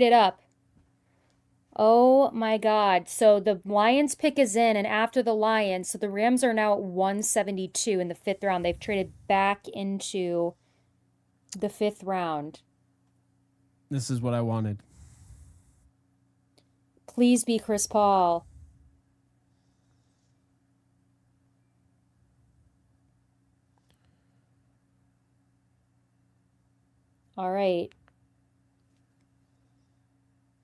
it up. Oh my God. So the Lions pick is in, and after the Lions, so the Rams are now at 172 in the fifth round. They've traded back into the fifth round. This is what I wanted. Please be Chris Paul. All right.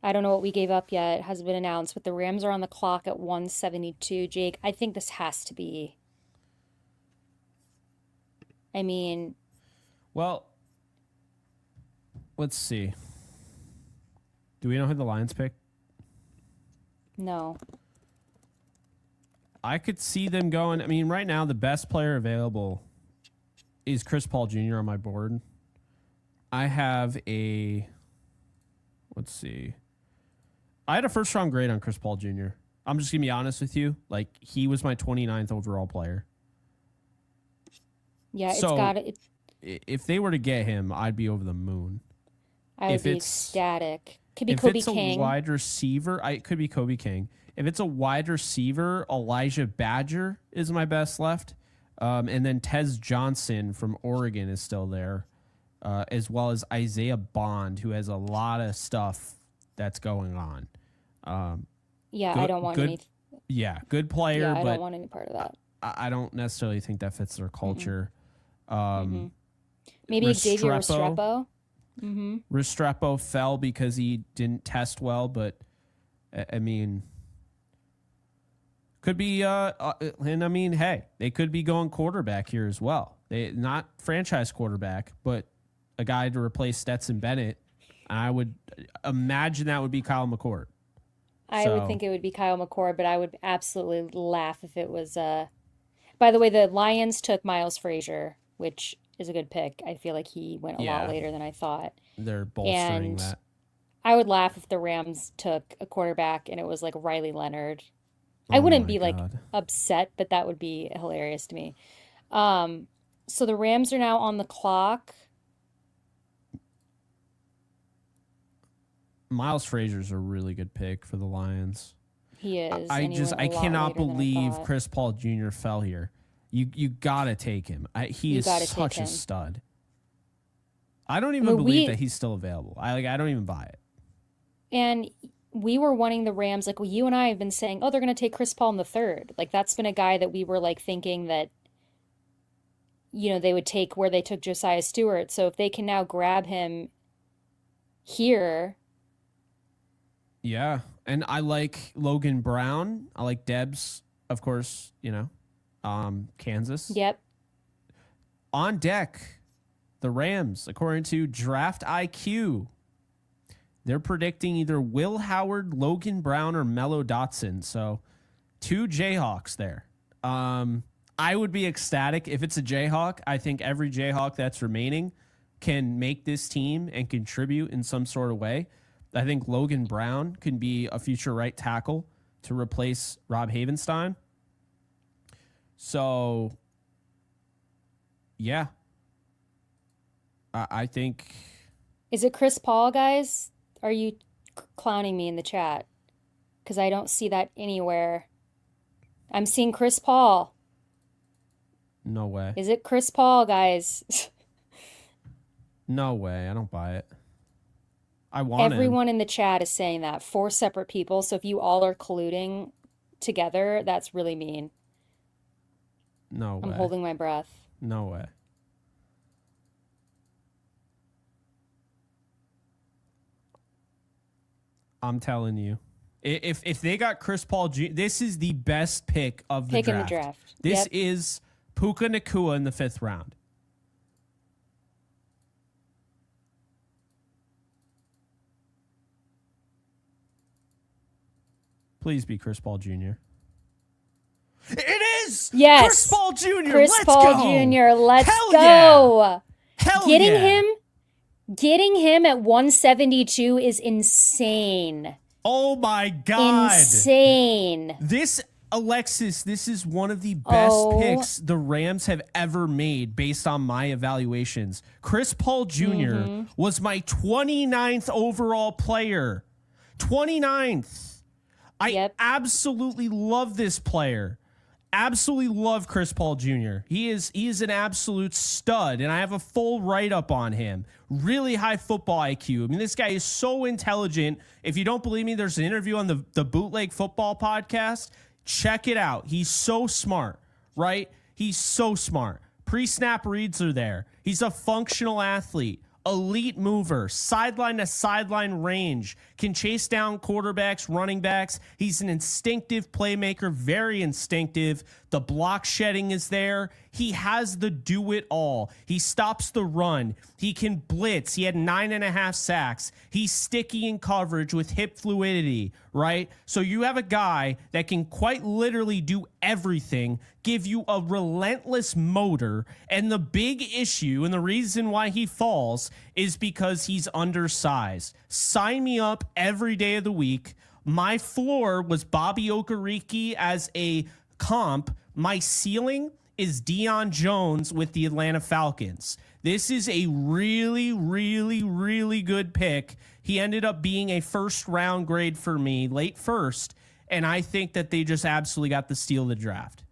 I don't know what we gave up yet. It hasn't been announced, but the Rams are on the clock at 172. Jake, I think this has to be. I mean, Well, let's see. Do we know who the Lions pick? no. I could see them going. I mean, right now, the best player available is Chris Paul Jr. on my board. I have a. Let's see. I had a first round grade on Chris Paul Jr. I'm just going to be honest with you. Like, he was my 29th overall player. Yeah, it's So, got it. if they were to get him, I'd be over the moon. I would If be it's ecstatic. Could be if Kobe it's a King. wide receiver, it could be Kobe King. If it's a wide receiver, Elijah Badger is my best left. And then Tez Johnson from Oregon is still there, as well as Isaiah Bond, who has a lot of stuff that's going on. Yeah, I Good, don't want good, any. yeah, good player, Yeah, I but don't want any part of that. I don't necessarily think that fits their culture. Mm-mm. Maybe Xavier Restrepo. Mm-hmm. Restrepo fell because he didn't test well, but I mean, could be. And I mean, hey, they could be going quarterback here as well. They not franchise quarterback, but a guy to replace Stetson Bennett. I would imagine that would be Kyle McCord. I would So think it would be Kyle McCord, but I would absolutely laugh if it was. By the way, the Lions took Miles Frazier, which is a good pick. I feel like he went a lot yeah, later than I thought. they're bolstering And that. I would laugh if the Rams took a quarterback and it was like Riley Leonard. I Oh wouldn't my be like god. upset, but that would be hilarious to me. Um, so the Rams are now on the clock. Miles Frazier's a really good pick for the Lions. He is, I and he just went a I lot cannot later than I believe thought. Chris Paul Jr. fell here. You gotta take him. He You is got to take such a him. stud. I don't I even mean, believe that he's still available. I don't even buy it. and we were wanting the Rams, like well, you and I have been saying, oh, they're going to take Chris Paul in the third. Like that's been a guy that we were like thinking that, they would take where they took Josiah Stewart. So if they can now grab him here, Yeah, and I like Logan Brown. I like Debs, of course. Kansas. yep. On deck, the Rams, according to Draft IQ, they're predicting either Will Howard, Logan Brown, or Mello Dotson. So, two Jayhawks there. I would be ecstatic if it's a Jayhawk. I think every Jayhawk that's remaining can make this team and contribute in some sort of way. I think Logan Brown can be a future right tackle to replace Rob Havenstein. So, yeah, I think. Is it Chris Paul, guys? Are you clowning me in the chat? Because I don't see that anywhere. I'm seeing Chris Paul. No way. Is it Chris Paul, guys? No way. I don't buy it. I want him. Everyone in the chat is saying that. Four separate people. So if you all are colluding together, that's really mean. No I'm way. holding my breath. No way. I'm telling you. If they got Chris Paul Jr., this is the best pick of the Pick in the draft. draft. This Yep. is Puka Nakua in the 5th round. Please be Chris Paul Jr. It is! Yes. Chris Paul Jr. Chris Let's Paul go! Jr. Let's Hell go. Hell Getting yeah! getting him at 172 is insane. Oh my God! Insane. This Alexis, this is one of the best Oh, picks the Rams have ever made based on my evaluations. Chris Paul Jr. mm-hmm. was my 29th overall player. 29th. I Yep. absolutely love this player. Absolutely love Chris Paul Jr. He is an absolute stud, and I have a full write-up on him. Really high football IQ. I mean, this guy is so intelligent. If you don't believe me, there's an interview on the Bootleg Football podcast. Check it out. He's so smart, right? He's so smart. Pre-snap reads are there. He's a functional athlete. Elite mover, sideline to sideline range, can chase down quarterbacks, running backs. He's an instinctive playmaker, very instinctive. The block shedding is there. He has the do it all. He stops the run. He can blitz. He had 9.5 sacks. He's sticky in coverage with hip fluidity, right? So you have a guy that can quite literally do everything, give you a relentless motor. And the big issue and the reason why he falls is because he's undersized. Sign me up every day of the week. My floor was Bobby Okereke as a comp. My ceiling is Deion Jones with the Atlanta Falcons. This is a really, really, really good pick. He ended up being a first round grade for me, late first. And I think that they just absolutely got the steal of the draft.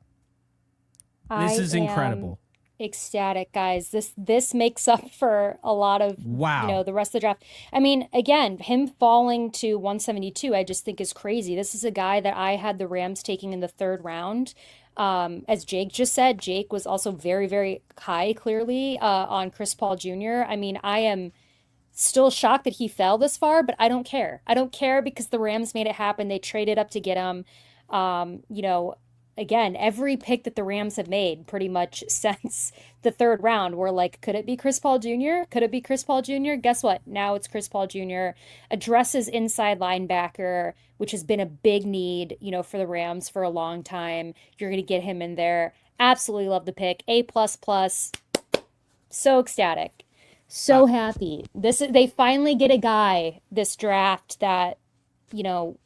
This is incredible. Ecstatic, guys. This makes up for a lot of Wow. the rest of the draft. I mean, again, him falling to 172, I just think is crazy. This is a guy that I had the Rams taking in the third round. As Jake just said, Jake was also very, very high, clearly, on Chris Paul Jr. I mean, I am still shocked that he fell this far, but I don't care. I don't care because the Rams made it happen. They traded up to get him. You know, again, every pick that the Rams have made pretty much since the third round, we're like, could it be Chris Paul Jr.? Could it be Chris Paul Jr.? Guess what? Now it's Chris Paul Jr. Addresses inside linebacker, which has been a big need, for the Rams for a long time. You're going to get him in there. Absolutely love the pick. A plus plus. So ecstatic. So happy. They finally get a guy this draft that, you know,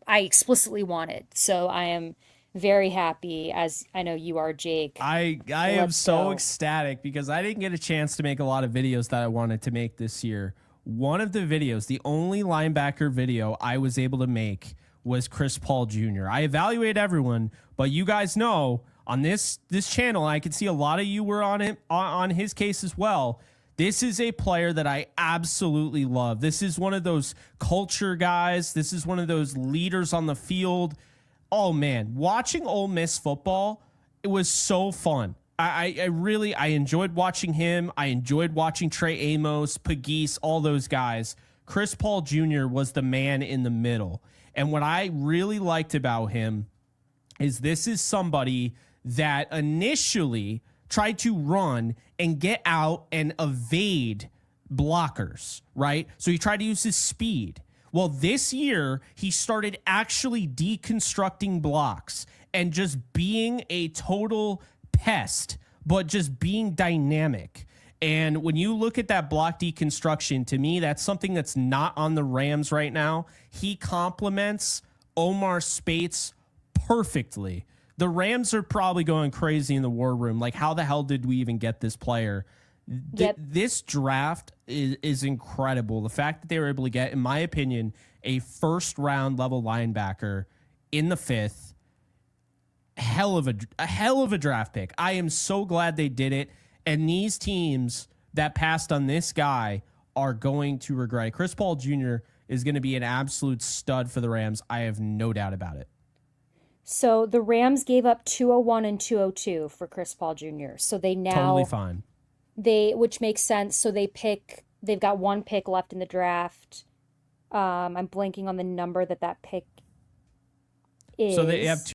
I explicitly wanted. So I am very happy, as I know you are, Jake. I am Let's so go. ecstatic because I didn't get a chance to make a lot of videos that I wanted to make this year. One of the videos, the only linebacker video I was able to make was Chris Paul Jr. I evaluate everyone, but you guys know on this channel, I can see a lot of you were on him on his case as well. This is a player that I absolutely love. This is one of those culture guys. This is one of those leaders on the field. Oh man, watching Ole Miss football, it was so fun. I really enjoyed watching him. I enjoyed watching Trey Amos, Pegues, all those guys. Chris Paul Jr. was the man in the middle. And what I really liked about him is this is somebody that initially tried to run and get out and evade blockers, right? So he tried to use his speed. Well, this year, he started actually deconstructing blocks and just being a total pest, but just being dynamic. And when you look at that block deconstruction, to me, that's something that's not on the Rams right now. He complements Omar Spates perfectly. The Rams are probably going crazy in the war room. Like, how the hell did we even get this player? Yep. This draft is incredible. The fact that they were able to get, in my opinion, a first round level linebacker in the fifth, a hell of a draft pick. I am so glad they did it. And these teams that passed on this guy are going to regret it. Chris Paul Jr. is going to be an absolute stud for the Rams. I have no doubt about it. So the Rams gave up 201 and 202 for Chris Paul Jr. So they Totally now fine. which makes sense. So they've got one pick left in the draft. I'm blanking on the number that pick is. So they have